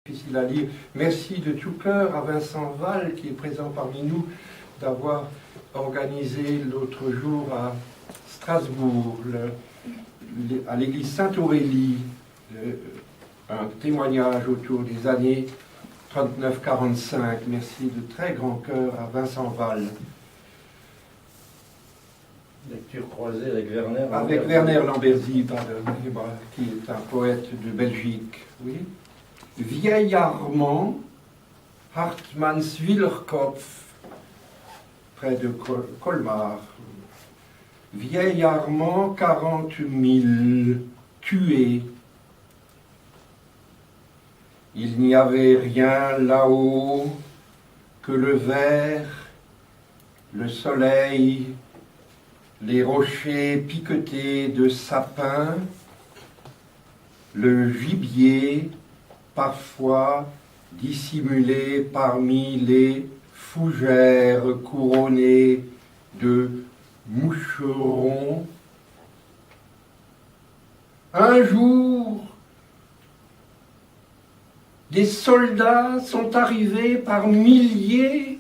Difficile à lire. Merci de tout cœur à Vincent Val, qui est présent parmi nous, d'avoir organisé l'autre jour à Strasbourg, à l'église Sainte-Aurélie, un témoignage autour des années 39-45. Merci de très grand cœur à Vincent Val. Lecture croisée avec Werner Lamberzy. Avec Werner Lamberzy, pardon, qui est un poète de Belgique. Oui. Vieil Armand, Hartmannswillerkopf, près de Colmar. Vieil Armand, 40 000 tués. Il n'y avait rien là-haut que le vert, le soleil, les rochers piquetés de sapins, le gibier, parfois dissimulé parmi les fougères couronnées de moucherons. Un jour, des soldats sont arrivés par milliers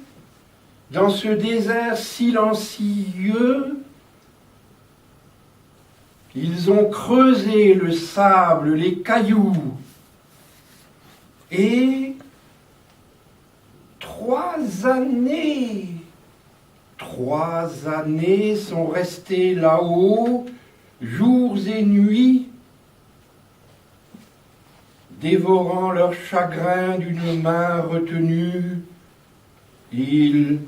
dans ce désert silencieux. Ils ont creusé le sable, les cailloux, et 3 années sont restées là-haut, jours et nuits, dévorant leur chagrin d'une main retenue. Ils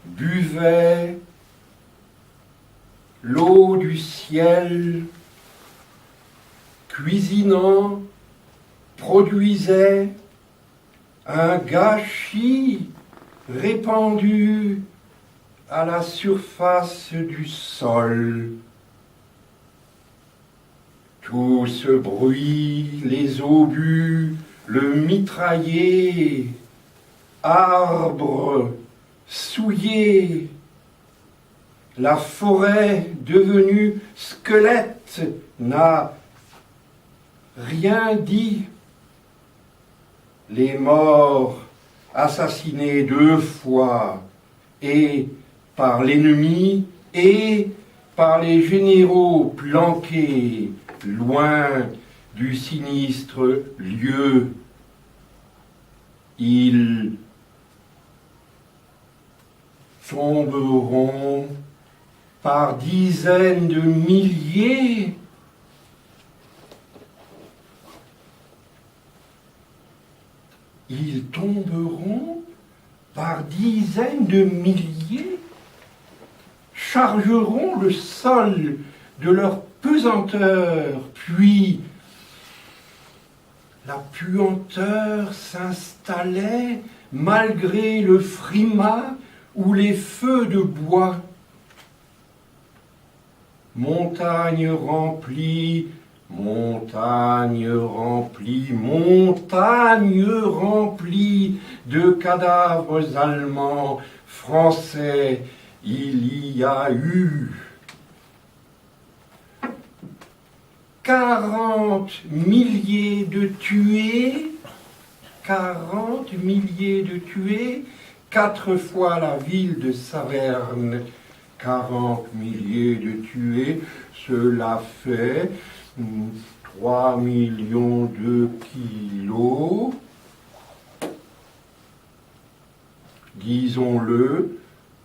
buvaient l'eau du ciel, cuisinant, produisait un gâchis répandu à la surface du sol. Tout ce bruit, les obus, le mitraillé, arbres souillés, la forêt devenue squelette n'a rien dit. Les morts assassinés 2 fois, et par l'ennemi, et par les généraux planqués loin du sinistre lieu. Ils tomberont par dizaines de milliers. Ils tomberont par dizaines de milliers, chargeront le sol de leur pesanteur, puis la puanteur s'installait malgré le frimas ou les feux de bois. Montagne remplie, montagne remplie, montagne remplie de cadavres allemands, français, il y a eu 40 milliers de tués, 40 milliers de tués, 4 fois la ville de Saverne, 40 milliers de tués, cela fait 3 millions de kilos, disons-le,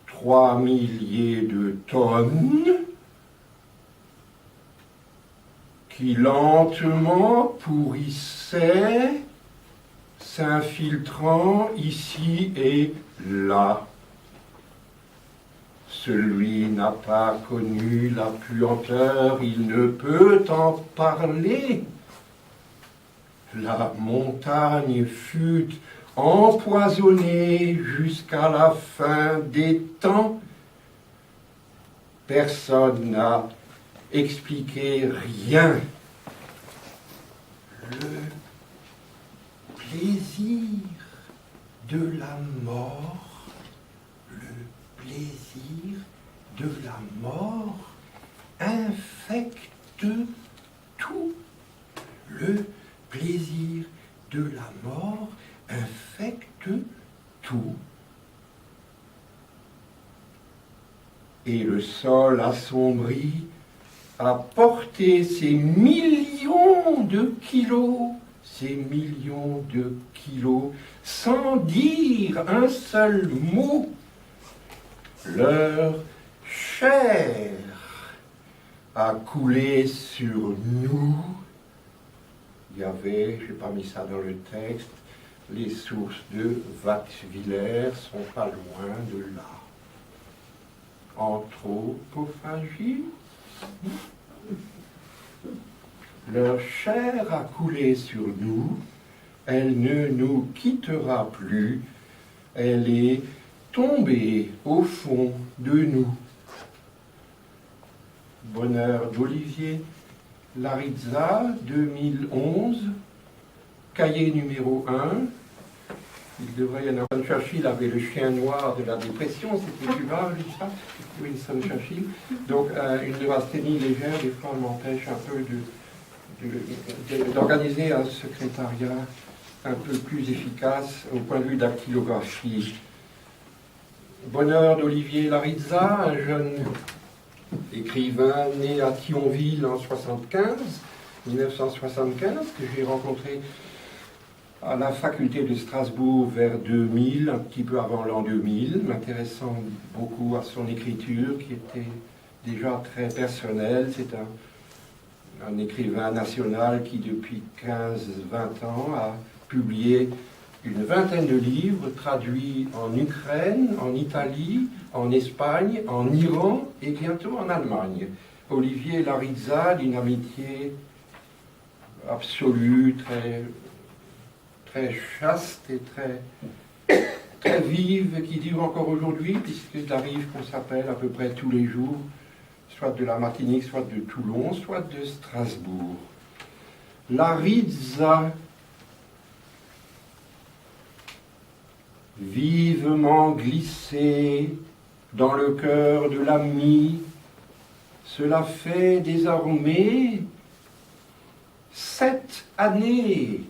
3 milliers de tonnes, qui lentement pourrissaient, s'infiltrant ici et là. Celui n'a pas connu la puanteur, il ne peut en parler. La montagne fut empoisonnée jusqu'à la fin des temps. Personne n'a expliqué rien. Le plaisir de la mort, le plaisir de la mort infecte tout. Le plaisir de la la mort infecte tout. Et le sol assombri a porté ces millions de kilos, sans dire un seul mot. Leur chair a coulé sur nous. Il y avait, je n'ai pas mis ça dans le texte, les sources de Waxwiller sont pas loin de là. Anthropophagie. Leur chair a coulé sur nous, elle ne nous quittera plus, elle est tombée au fond de nous. Bonheur d'Olivier Larizza, 2011, cahier numéro 1. Il devrait y en avoir. Churchill avait le chien noir de la dépression, c'était plus grave, ça, Winston Churchill. Donc, une neurasthénie légère, des fois, m'empêche un peu d'organiser un secrétariat un peu plus efficace au point de vue dactylographie. Bonheur d'Olivier Larizza, un jeune écrivain né à Thionville en 1975, que j'ai rencontré à la faculté de Strasbourg vers 2000, un petit peu avant l'an 2000, m'intéressant beaucoup à son écriture qui était déjà très personnelle. C'est un écrivain national qui depuis 15-20 ans a publié une vingtaine de livres traduits en Ukraine, en Italie, en Espagne, en Iran et bientôt en Allemagne. Olivier Larizza, d'une amitié absolue, très chaste et très vive, qui dure encore aujourd'hui, puisqu'il arrive qu'on s'appelle à peu près tous les jours, soit de la Martinique, soit de Toulon, soit de Strasbourg. Larizza, vivement glissé dans le cœur de l'ami, cela fait désormais 7 années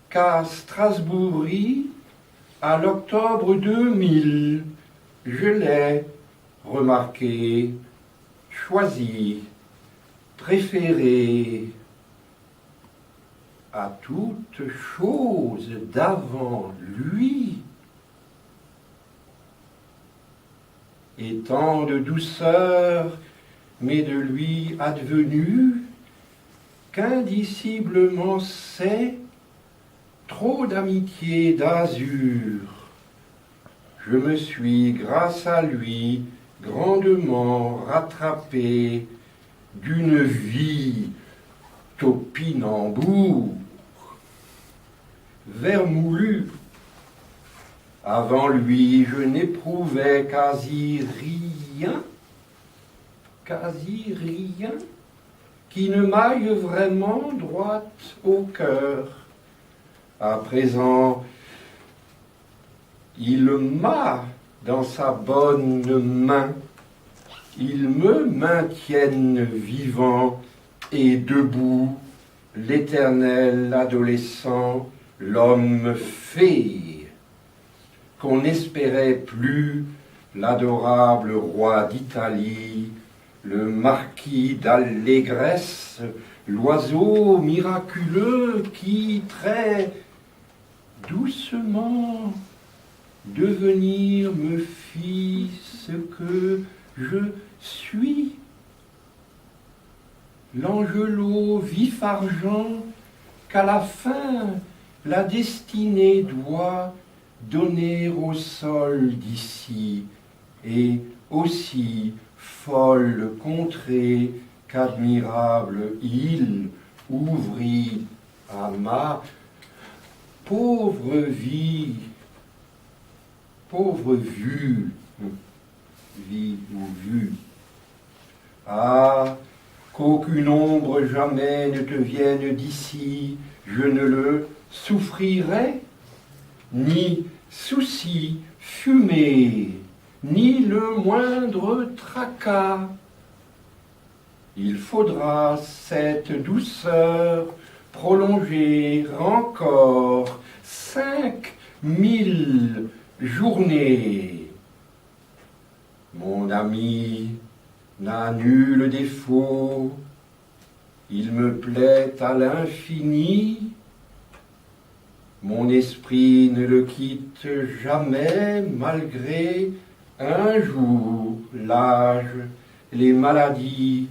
qu'à Strasbourg, à l'octobre 2000, je l'ai remarqué, choisi, préféré à toute chose d'avant lui. Et tant de douceur m'est de lui advenu, qu'indiciblement c'est trop d'amitié d'azur. Je me suis, grâce à lui, grandement rattrapé d'une vie topinambour, vermoulu. Avant lui, je n'éprouvais quasi rien, qui ne m'aille vraiment droit au cœur. À présent, il m'a dans sa bonne main, il me maintienne vivant et debout, l'éternel adolescent, l'homme fée, qu'on n'espérait plus, l'adorable roi d'Italie, le marquis d'Allégresse, l'oiseau miraculeux qui, très doucement, devenir me fit ce que je suis. L'angelot vif argent qu'à la fin la destinée doit donner au sol d'ici, et aussi folle contrée qu'admirable île ouvrit à ma pauvre vie, pauvre vue, vie ou vue. Ah, qu'aucune ombre jamais ne te vienne d'ici, je ne le souffrirai, ni souci fumé, ni le moindre tracas. Il faudra cette douceur prolonger encore 1000 journées. Mon ami n'a nul défaut, il me plaît à l'infini. Mon esprit ne le quitte jamais malgré un jour, l'âge, les maladies.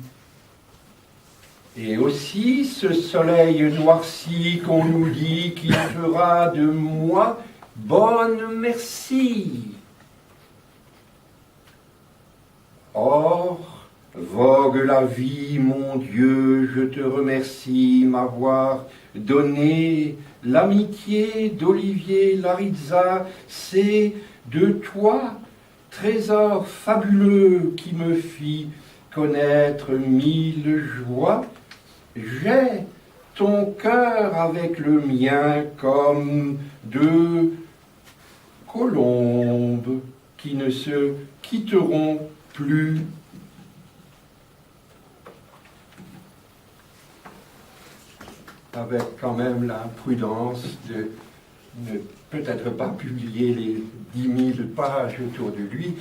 Et aussi ce soleil noirci qu'on nous dit qu'il fera de moi bonne merci. Or, vogue la vie, mon Dieu, je te remercie m'avoir donné l'amitié d'Olivier Larizza. C'est de toi, trésor fabuleux qui me fit connaître 1000 joies. J'ai ton cœur avec le mien comme deux colombes qui ne se quitteront plus. Avec quand même la prudence de ne peut-être pas publier les 10 000 pages autour de lui,